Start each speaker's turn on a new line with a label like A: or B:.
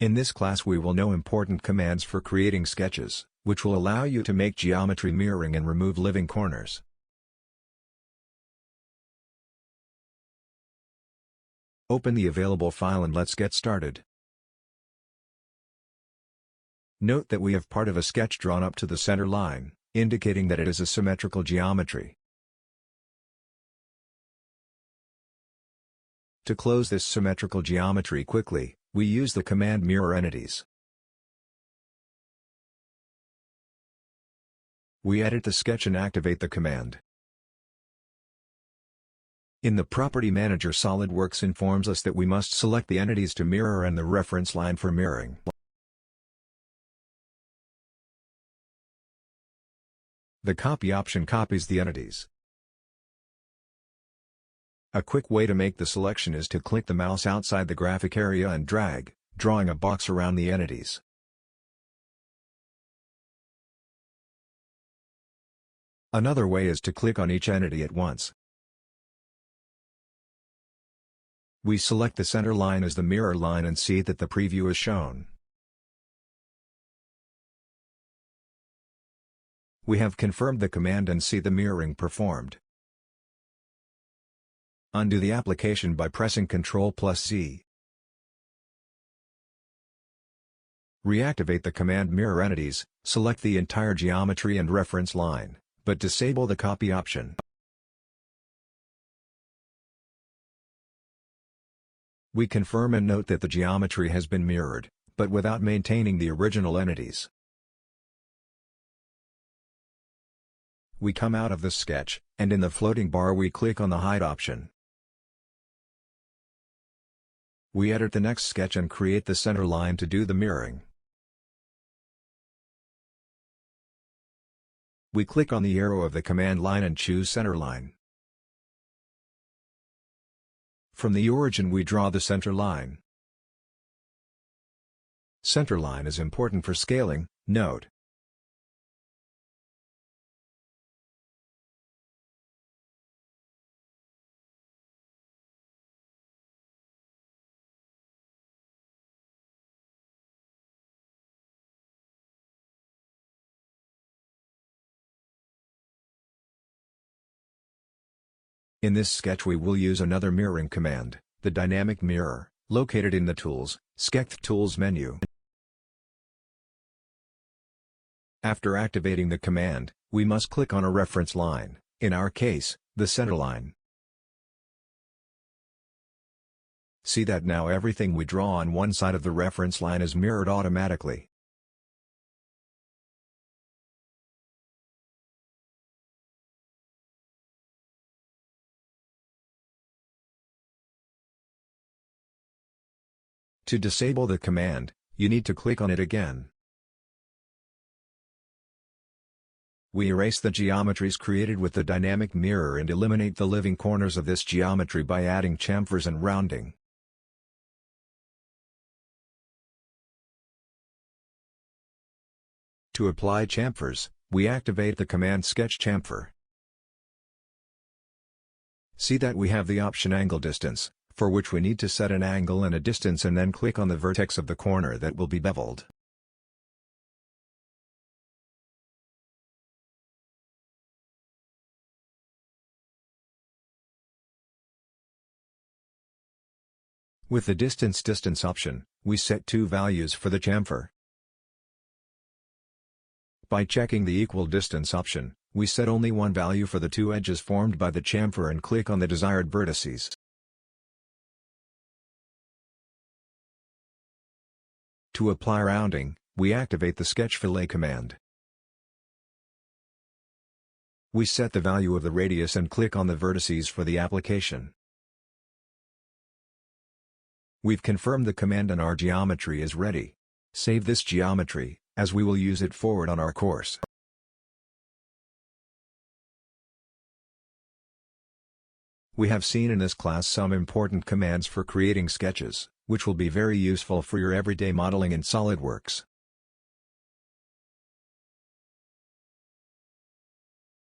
A: In this class we will know important commands for creating sketches, which will allow you to make geometry mirroring and remove living corners. Open the available file and let's get started. Note that we have part of a sketch drawn up to the center line, indicating that it is a symmetrical geometry. To close this symmetrical geometry quickly, we use the command mirror entities. We edit the sketch and activate the command. In the Property Manager, SolidWorks informs us that we must select the entities to mirror and the reference line for mirroring. The copy option copies the entities. A quick way to make the selection is to click the mouse outside the graphic area and drag, drawing a box around the entities. Another way is to click on each entity at once. We select the center line as the mirror line and see that the preview is shown. We have confirmed the command and see the mirroring performed. Undo the application by pressing Ctrl+Z. Reactivate the command mirror entities, select the entire geometry and reference line, but disable the copy option. We confirm and note that the geometry has been mirrored, but without maintaining the original entities. We come out of the sketch, and in the floating bar we click on the Hide option. We edit the next sketch and create the center line to do the mirroring. We click on the arrow of the command line and choose center line. From the origin we draw the center line. Center line is important for scaling, note. In this sketch we will use another mirroring command, the dynamic mirror, located in the Tools, Sketch Tools menu. After activating the command, we must click on a reference line, in our case, the center line. See that now everything we draw on one side of the reference line is mirrored automatically. To disable the command, you need to click on it again. We erase the geometries created with the dynamic mirror and eliminate the living corners of this geometry by adding chamfers and rounding. To apply chamfers, we activate the command Sketch Chamfer. See that we have the option Angle Distance, for which we need to set an angle and a distance and then click on the vertex of the corner that will be beveled. With the distance option, we set two values for the chamfer. By checking the equal distance option, we set only one value for the two edges formed by the chamfer and click on the desired vertices. To apply rounding, we activate the Sketch Fillet command. We set the value of the radius and click on the vertices for the application. We've confirmed the command and our geometry is ready. Save this geometry, as we will use it forward on our course. We have seen in this class some important commands for creating sketches, which will be very useful for your everyday modeling in SolidWorks.